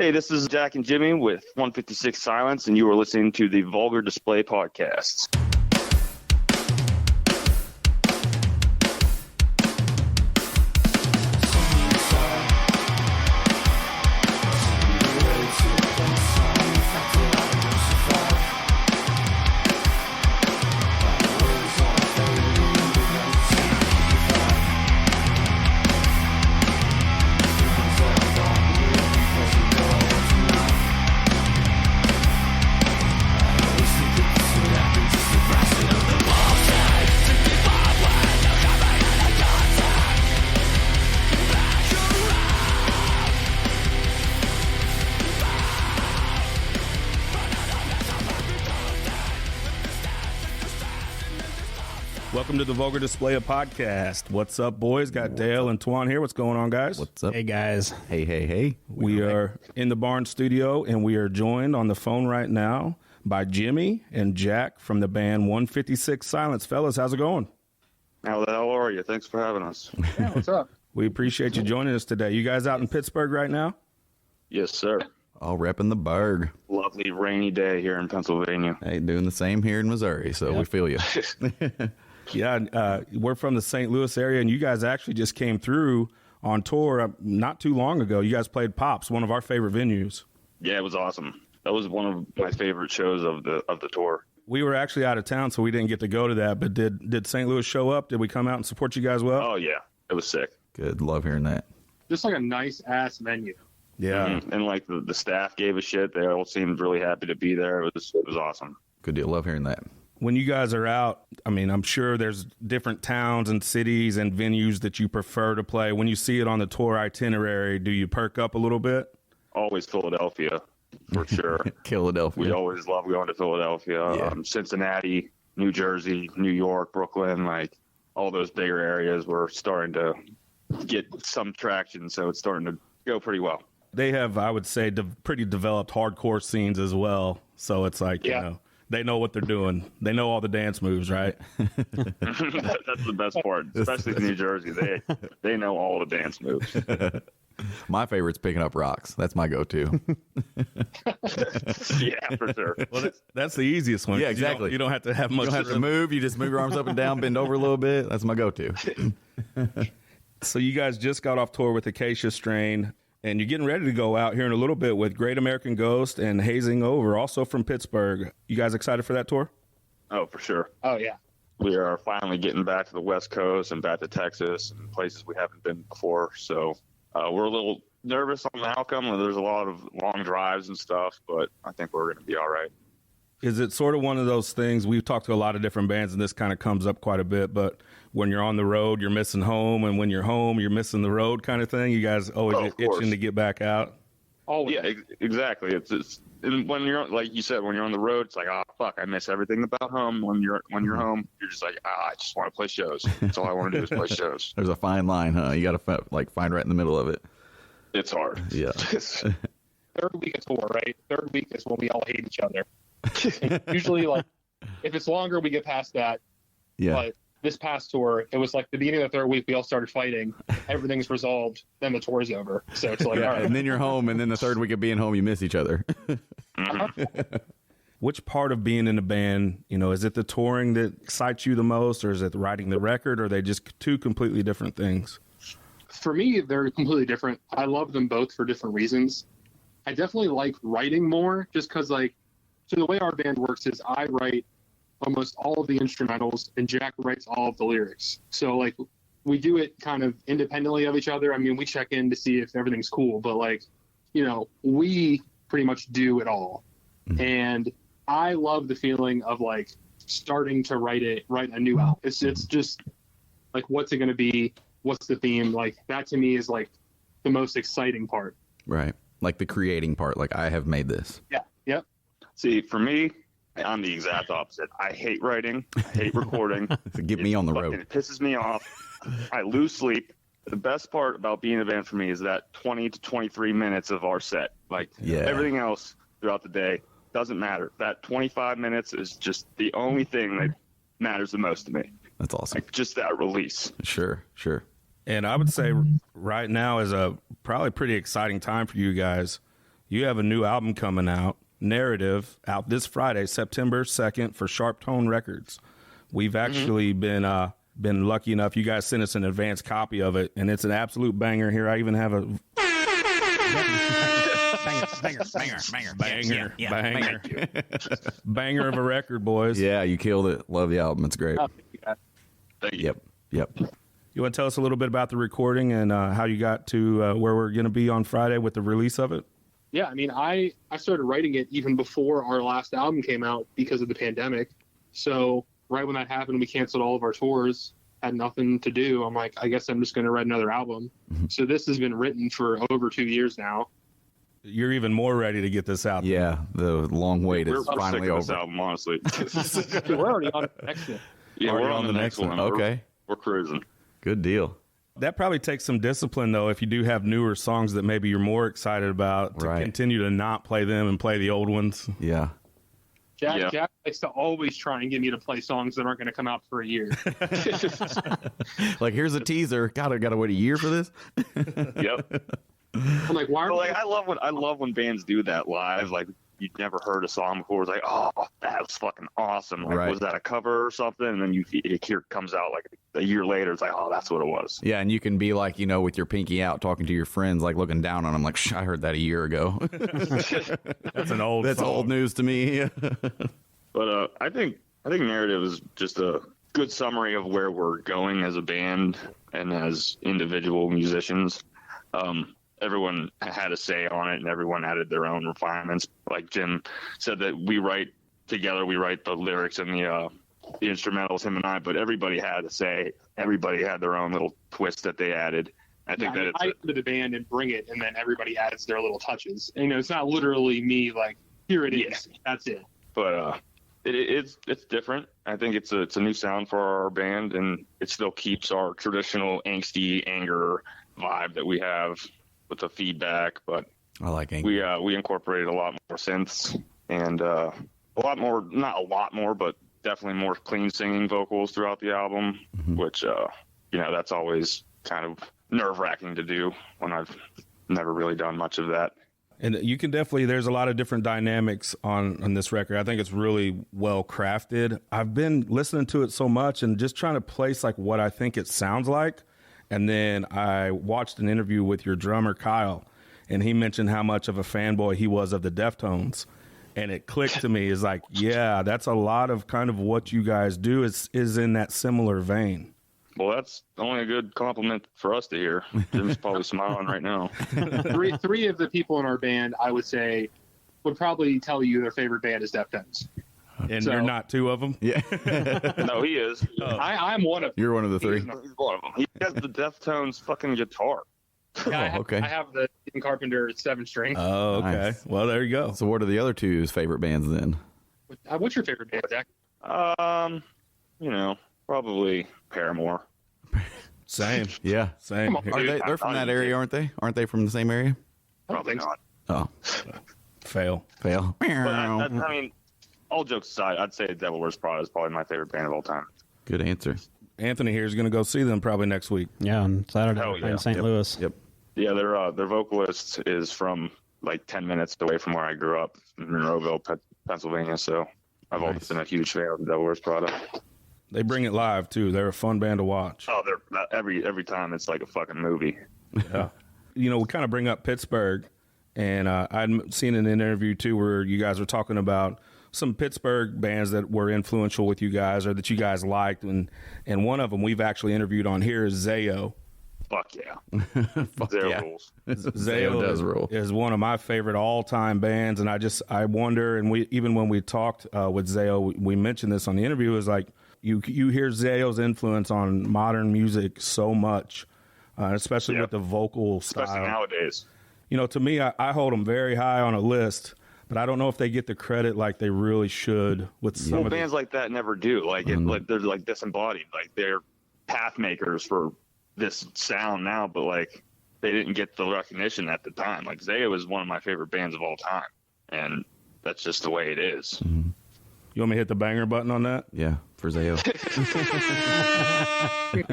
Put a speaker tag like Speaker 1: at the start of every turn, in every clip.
Speaker 1: Hey, this is Jack and Jimmy with 156 Silence, and you are listening to the Vulgar Display Podcast.
Speaker 2: Welcome to the Vulgar Display Podcast. What's up, boys? Got Dale and Twan here. What's going on, guys?
Speaker 3: What's up?
Speaker 4: Hey, guys.
Speaker 3: Hey.
Speaker 2: We are in the barn studio, and we are joined on the phone right now by Jimmy and Jack from the band 156 Silence. Fellas, how's it going?
Speaker 1: How the hell are you? Thanks for having us.
Speaker 4: Yeah, what's up?
Speaker 2: We appreciate you joining us today. You guys out in Pittsburgh right now?
Speaker 1: Yes, sir.
Speaker 3: All repping the burg.
Speaker 1: Lovely rainy day here in Pennsylvania.
Speaker 3: Hey, doing the same here in Missouri, so we feel you.
Speaker 2: Yeah, we're from the St. Louis area, and you guys actually just came through on tour not too long ago. You guys played Pops, one of our favorite venues.
Speaker 1: Yeah, it was awesome. That was one of my favorite shows of the tour.
Speaker 2: We were actually out of town, so we didn't get to go to that, but did St. Louis show up? Did we come out and support you guys well?
Speaker 1: Oh, yeah. It was sick.
Speaker 3: Good. Love hearing that.
Speaker 4: Just like a nice ass venue.
Speaker 2: Yeah.
Speaker 1: Mm-hmm. And like the staff gave a shit. They all seemed really happy to be there. It was awesome.
Speaker 3: Good deal. Love hearing that.
Speaker 2: When you guys are out, I mean, I'm sure there's different towns and cities and venues that you prefer to play. When you see it on the tour itinerary, do you perk up a little bit?
Speaker 1: Always Philadelphia, for sure.
Speaker 3: Philadelphia.
Speaker 1: We always love going to Philadelphia.
Speaker 3: Yeah.
Speaker 1: Cincinnati, New Jersey, New York, Brooklyn, like all those bigger areas were starting to get some traction, so it's starting to go pretty well.
Speaker 2: They have, I would say, pretty developed hardcore scenes as well. So it's like, you know, they know what they're doing. They know all the dance moves, right?
Speaker 1: That's the best part, especially in New Jersey. They know all the dance moves.
Speaker 3: My favorite's picking up rocks. That's my go-to.
Speaker 1: Yeah, for sure.
Speaker 2: Well, that's the easiest one.
Speaker 3: Yeah, exactly.
Speaker 2: You don't have to have much.
Speaker 3: You don't have to move. You just move your arms up and down, bend over a little bit. That's my go-to.
Speaker 2: So you guys just got off tour with Acacia Strain, and you're getting ready to go out here in a little bit with Great American Ghost and Hazing Over, also from Pittsburgh. You guys excited for that tour?
Speaker 1: Oh, for sure.
Speaker 4: Oh, yeah.
Speaker 1: We are finally getting back to the West Coast and back to Texas and places we haven't been before. So we're a little nervous on the outcome. There's a lot of long drives and stuff, but I think we're going to be all right.
Speaker 2: Is it sort of one of those things? We've talked to a lot of different bands, and this kind of comes up quite a bit, but when you're on the road, you're missing home, and when you're home, you're missing the road kind of thing? You guys always itching to get back out?
Speaker 4: Always.
Speaker 1: Yeah, exactly. It's and when you're, like you said, when you're on the road, it's like, oh, fuck, I miss everything about home. When you're home, you're just like, I just want to play shows. That's all I want to do is play shows.
Speaker 3: There's a fine line, huh? You got to find right in the middle of it.
Speaker 1: It's hard.
Speaker 3: Yeah.
Speaker 4: Third week of tour, right? Third week is when we all hate each other. Usually, like, if it's longer, we get past that.
Speaker 3: Yeah.
Speaker 4: But this past tour, it was like the beginning of the third week, we all started fighting. Everything's resolved. Then the tour's over. So it's like,
Speaker 3: Yeah,
Speaker 4: all right.
Speaker 3: and then you're home, and then the third week of being home, you miss each other.
Speaker 2: Which part of being in a band, is it the touring that excites you the most, or is it writing the record, or are they just two completely different things?
Speaker 4: For me, they're completely different. I love them both for different reasons. I definitely like writing more just because, so the way our band works is I write almost all of the instrumentals and Jack writes all of the lyrics. So, we do it kind of independently of each other. I mean, we check in to see if everything's cool, but, we pretty much do it all. Mm-hmm. And I love the feeling of, starting to write a new album. It's just, what's it going to be? What's the theme? That to me is the most exciting part.
Speaker 3: Right. Like the creating part. I have made this.
Speaker 4: Yeah. Yep.
Speaker 1: See, for me, I'm the exact opposite. I hate writing. I hate recording.
Speaker 3: Get me on the road.
Speaker 1: It pisses me off. I lose sleep. The best part about being in a band for me is that 20 to 23 minutes of our set. Everything else throughout the day doesn't matter. That 25 minutes is just the only thing that matters the most to me.
Speaker 3: That's awesome.
Speaker 1: Just that release.
Speaker 3: Sure.
Speaker 2: And I would say right now is a probably pretty exciting time for you guys You have a new album coming out, Narrative, out this Friday, September 2nd for Sharp Tone Records. We've actually been lucky enough. You guys sent us an advanced copy of it, and it's an absolute banger. Here, I even have a banger of a record, boys.
Speaker 3: Yeah, you killed it. Love the album. It's great.
Speaker 1: Thank you.
Speaker 3: Yep.
Speaker 2: You want to tell us a little bit about the recording and how you got to where we're going to be on Friday with the release of it?
Speaker 4: Yeah, I mean, I started writing it even before our last album came out because of the pandemic. So right when that happened, we canceled all of our tours, had nothing to do. I'm like, I guess I'm just going to write another album. So this has been written for over 2 years now.
Speaker 2: You're even more ready to get this out.
Speaker 3: Yeah, the long wait is
Speaker 1: We're
Speaker 3: finally
Speaker 1: sick of
Speaker 3: over.
Speaker 1: this album, honestly.
Speaker 4: We're already on the next one.
Speaker 1: Yeah,
Speaker 3: Already
Speaker 1: we're on the next one.
Speaker 3: Okay,
Speaker 1: We're cruising.
Speaker 3: good deal.
Speaker 2: That probably takes some discipline, though, if you do have newer songs that maybe you're more excited about to
Speaker 3: Right.
Speaker 2: continue to not play them and play the old ones.
Speaker 3: Yeah.
Speaker 4: Jack likes to always try and get me to play songs that aren't going to come out for a year.
Speaker 3: Like, here's a teaser. Gotta wait a year for this.
Speaker 1: Yep.
Speaker 4: I'm like, why are
Speaker 1: But
Speaker 4: we
Speaker 1: like, I love when bands do that live. Like, you've never heard a song before. It's like, oh, that was fucking awesome. Like,
Speaker 3: Right.
Speaker 1: was that a cover or something? And then it here comes out like a year later. It's like, oh, that's what it was.
Speaker 3: Yeah, and you can be like, with your pinky out, talking to your friends, like looking down on them, like, I heard that a year ago.
Speaker 2: That's an old
Speaker 3: That's
Speaker 2: song.
Speaker 3: old news to me.
Speaker 1: But I think Narrative is just a good summary of where we're going as a band and as individual musicians. Everyone had a say on it, and everyone added their own refinements. Like Jim said, that we write together, we write the lyrics and the instrumentals, him and I. But everybody had a say. Everybody had their own little twist that they added. I think that
Speaker 4: I go to the band and bring it, and then everybody adds their little touches. And, it's not literally me like, here it is. That's it.
Speaker 1: But it's different. I think it's a new sound for our band, and it still keeps our traditional angsty anger vibe that we have with the feedback. But
Speaker 3: I like anger.
Speaker 1: we incorporated a lot more synths and a lot more, not a lot more, but definitely more clean singing vocals throughout the album, which that's always kind of nerve-wracking to do when I've never really done much of that.
Speaker 2: And you can definitely, there's a lot of different dynamics on this record. I think it's really well crafted. I've been listening to it so much and just trying to place like what I think it sounds like. And then I watched an interview with your drummer, Kyle, and he mentioned how much of a fanboy he was of the Deftones. And it clicked to me, is like, yeah, that's a lot of kind of what you guys do is in that similar vein.
Speaker 1: Well, that's only a good compliment for us to hear. Jim's probably smiling right now.
Speaker 4: Three of the people in our band, I would say, would probably tell you their favorite band is Deftones.
Speaker 2: And
Speaker 4: So-
Speaker 2: you're not two of them?
Speaker 3: Yeah.
Speaker 1: No, he is.
Speaker 4: I'm one of them.
Speaker 3: You're one of the three.
Speaker 1: He's one of them. He has the Deftones fucking guitar.
Speaker 4: Yeah,
Speaker 3: okay.
Speaker 4: I have the Stephen Carpenter 7-string.
Speaker 2: Oh, okay.
Speaker 3: Nice.
Speaker 2: Well, there you go.
Speaker 3: So what are the other two's favorite bands then?
Speaker 4: What's your favorite band, Jack?
Speaker 1: Probably Paramore.
Speaker 2: Same.
Speaker 3: Yeah.
Speaker 2: Same.
Speaker 4: Come on.
Speaker 3: Are they, they're from that area, aren't they? Aren't they from the same area?
Speaker 1: Probably
Speaker 4: think so.
Speaker 1: not.
Speaker 3: Oh,
Speaker 2: Fail.
Speaker 3: fail.
Speaker 1: But I mean, all jokes aside, I'd say Devil Wears Prada is probably my favorite band of all time.
Speaker 3: Good answer.
Speaker 2: Anthony here is going to go see them probably next week.
Speaker 5: Yeah, on Saturday
Speaker 1: Hell yeah.
Speaker 5: in St.
Speaker 3: Yep.
Speaker 5: Louis.
Speaker 3: Yep.
Speaker 1: Yeah, their vocalist is from like 10 minutes away from where I grew up in Monroeville, Pennsylvania. So I've always
Speaker 3: Nice.
Speaker 1: been a huge fan of Devil Wears Prada.
Speaker 2: They bring it live too. They're a fun band to watch.
Speaker 1: Oh, they're every time it's like a fucking movie.
Speaker 2: Yeah. We kind of bring up Pittsburgh, and I'd seen an interview too where you guys were talking about some Pittsburgh bands that were influential with you guys or that you guys liked, and one of them we've actually interviewed on here is Zayo.
Speaker 1: Fuck yeah.
Speaker 3: Fuck
Speaker 1: Zero
Speaker 3: yeah.
Speaker 1: rules.
Speaker 3: Zayo does rule.
Speaker 2: is one of my favorite all-time bands, and I wonder, and even when we talked with Zayo, we mentioned this on the interview, is like you hear Zayo's influence on modern music so much, especially
Speaker 1: Yeah.
Speaker 2: with the vocal
Speaker 1: Especially
Speaker 2: style.
Speaker 1: nowadays.
Speaker 2: To me, I hold them very high on a list, but I don't know if they get the credit like they really should with some
Speaker 1: Well,
Speaker 2: of the
Speaker 1: bands like that never do. Like, they're like disembodied. Like, they're path makers for this sound now, but like they didn't get the recognition at the time. Like, Zayo is one of my favorite bands of all time, and that's just the way it is.
Speaker 2: You want me to hit the banger button on that?
Speaker 3: Yeah, for Zayo.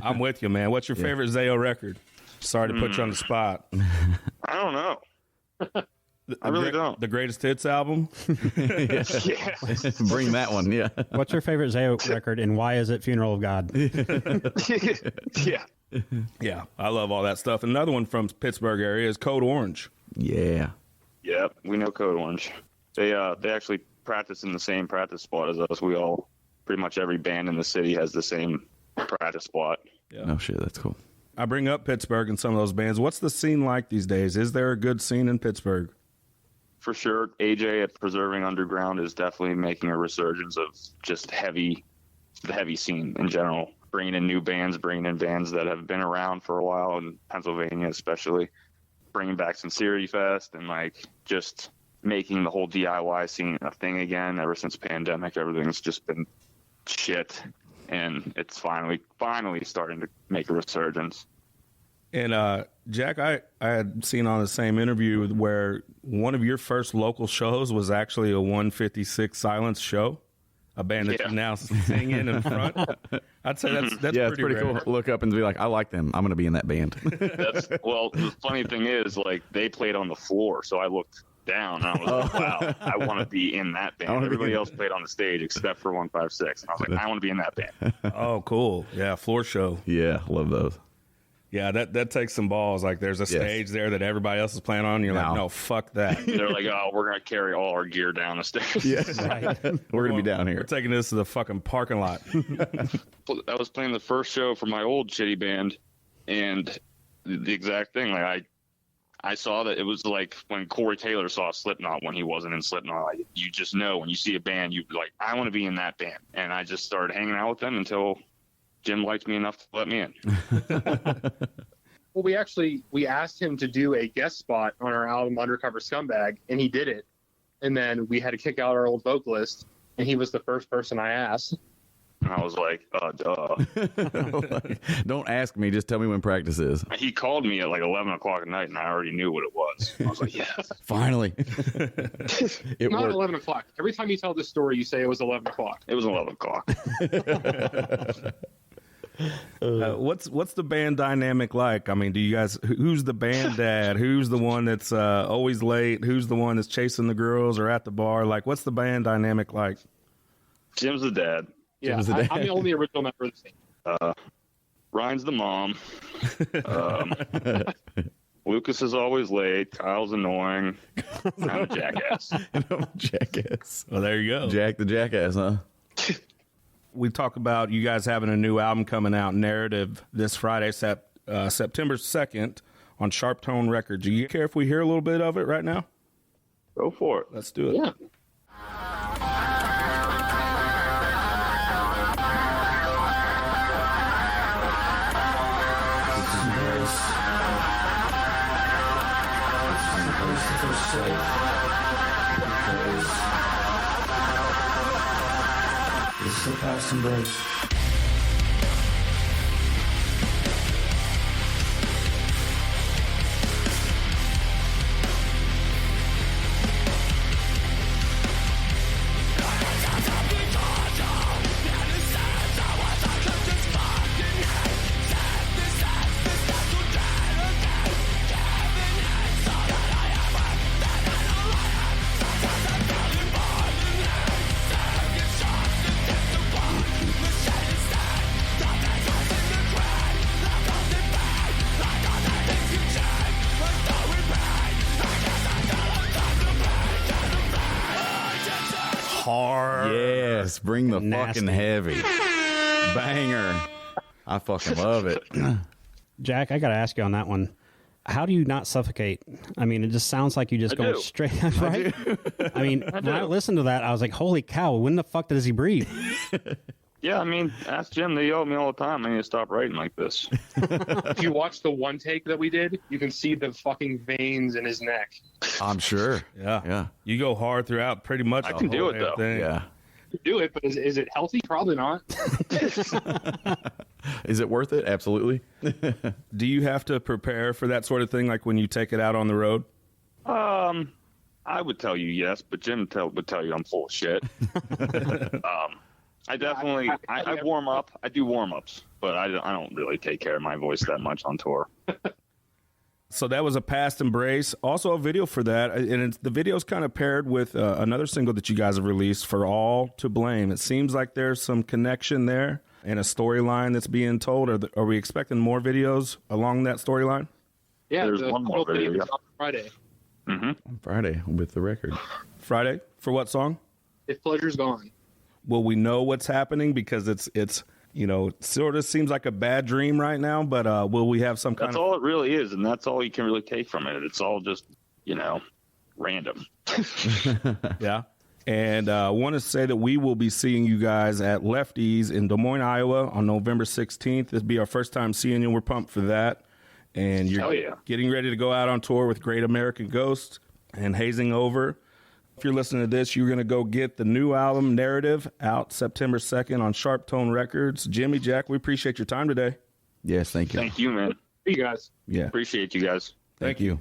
Speaker 2: I'm with you, man. What's your favorite Zayo record? Sorry to put you on the spot.
Speaker 1: I don't know. I really don't.
Speaker 2: The Greatest Hits album?
Speaker 1: Yeah.
Speaker 3: Bring that one, yeah.
Speaker 5: What's your favorite Zayo record, and why is it Funeral of God?
Speaker 1: Yeah.
Speaker 2: Yeah, I love all that stuff. Another one from Pittsburgh area is Code Orange.
Speaker 3: Yeah.
Speaker 1: Yep, we know Code Orange. They actually practice in the same practice spot as us. We all, pretty much every band in the city has the same practice spot.
Speaker 2: Yeah.
Speaker 3: No shit, that's cool.
Speaker 2: I bring up Pittsburgh and some of those bands. What's the scene like these days? Is there a good scene in Pittsburgh?
Speaker 1: For sure, AJ at Preserving Underground is definitely making a resurgence of just the heavy scene in general. Bringing in new bands, bringing in bands that have been around for a while in Pennsylvania, especially. Bringing back Sincerity Fest and like just making the whole DIY scene a thing again. Ever since pandemic, everything's just been shit, and it's finally starting to make a resurgence.
Speaker 2: And Jack, I had seen on the same interview where one of your first local shows was actually a 156 Silence show. A band that you now sing in front. I'd say that's
Speaker 3: yeah,
Speaker 2: pretty
Speaker 3: it's pretty
Speaker 2: rare.
Speaker 3: cool. Look up and be like, I like them. I'm going to be in that band.
Speaker 1: Well, the funny thing is, like, they played on the floor, so I looked down and I was like, wow, I want to be in that band. Everybody else played on the stage except for 156, and I was like, I want to be in that band.
Speaker 2: Oh, cool. Yeah, floor show.
Speaker 3: Yeah, love those.
Speaker 2: Yeah, that takes some balls. Like, there's a stage there that everybody else is playing on, and you're like, no, fuck that.
Speaker 1: They're like, oh, we're going to carry all our gear down the stairs.
Speaker 3: Yes. Right. We're going to be down here.
Speaker 2: We're taking this to the fucking parking lot.
Speaker 1: I was playing the first show for my old shitty band, and the exact thing. Like, I saw that it was like when Corey Taylor saw Slipknot when he wasn't in Slipknot. Like, you just know when you see a band, you like, I want to be in that band. And I just started hanging out with them until Jim liked me enough to let me in.
Speaker 4: Well, we asked him to do a guest spot on our album Undercover Scumbag, and he did it. And then we had to kick out our old vocalist, and he was the first person I asked.
Speaker 1: And I was like, duh.
Speaker 3: Don't ask me. Just tell me when practice is.
Speaker 1: He called me at like 11 o'clock at night, and I already knew what it was. I was like, yes.
Speaker 3: Finally.
Speaker 4: It not worked. 11 o'clock. Every time you tell this story, you say it was 11 o'clock.
Speaker 1: It was 11 o'clock.
Speaker 2: What's the band dynamic like? I mean, do you guys? Who's the band dad? Who's the one that's always late? Who's the one that's chasing the girls or at the bar? Like, what's the band dynamic like?
Speaker 1: Jim's the dad.
Speaker 4: Yeah, I'm the only original member of the team.
Speaker 1: Ryan's the mom. Lucas is always late. Kyle's annoying. I'm a jackass.
Speaker 3: Jackass.
Speaker 2: Well, there you go.
Speaker 3: Jack the jackass, huh?
Speaker 2: We talk about you guys having a new album coming out, Narrative, this Friday, September 2nd on Sharp Tone Records. Do you care if we hear a little bit of it right now?
Speaker 1: Go for it.
Speaker 2: Let's do it.
Speaker 4: Yeah.
Speaker 6: It's the past embrace.
Speaker 2: Hard.
Speaker 3: Yes, bring the
Speaker 5: Nasty.
Speaker 3: fucking heavy. Banger. I fucking love it.
Speaker 5: Jack, I got to ask you on that one. How do you not suffocate? I mean, it just sounds like you just
Speaker 1: I
Speaker 5: going
Speaker 1: do.
Speaker 5: straight, right? I mean, when I listened to that, I was like, holy cow, when the fuck does he breathe?
Speaker 1: Yeah, I mean, ask Jim. They yell at me all the time. I need to stop writing like this.
Speaker 4: If you watch the one take that we did, you can see the fucking veins in his neck.
Speaker 3: I'm sure.
Speaker 2: Yeah.
Speaker 3: Yeah.
Speaker 2: You go hard throughout pretty much.
Speaker 1: I
Speaker 2: the
Speaker 1: can do
Speaker 2: whole
Speaker 1: it, though.
Speaker 2: thing.
Speaker 3: Yeah.
Speaker 4: You do it, but is it healthy? Probably not.
Speaker 3: Is it worth it? Absolutely.
Speaker 2: Do you have to prepare for that sort of thing, like when you take it out on the road?
Speaker 1: I would tell you yes, but Jim would tell you I'm full of shit. I definitely, I warm up. I do warm ups, but I don't really take care of my voice that much on tour.
Speaker 2: So that was a past embrace. Also a video for that. And the video's kind of paired with another single that you guys have released, For All to Blame. It seems like there's some connection there and a storyline that's being told. Are we expecting more videos along that storyline?
Speaker 4: Yeah,
Speaker 1: there's one more video
Speaker 4: on Friday.
Speaker 3: On Friday with the record.
Speaker 2: Friday? For what song?
Speaker 4: If Pleasure's Gone.
Speaker 2: Will we know what's happening? Because it's sort of seems like a bad dream right now, but will we have some kind
Speaker 1: That's
Speaker 2: of...
Speaker 1: all it really is, and that's all you can really take from it. It's all just, random.
Speaker 2: Yeah. And I want to say that we will be seeing you guys at Lefties in Des Moines, Iowa on November 16th. This will be our first time seeing you. We're pumped for that. And you're getting ready to go out on tour with Great American Ghost and Hazing Over. If you're listening to this, you're going to go get the new album, Narrative, out September 2nd on Sharp Tone Records. Jimmy, Jack, we appreciate your time today.
Speaker 3: Yes, thank you.
Speaker 1: Thank you, man.
Speaker 4: See you guys.
Speaker 3: Yeah.
Speaker 1: Appreciate you guys.
Speaker 3: Thank you.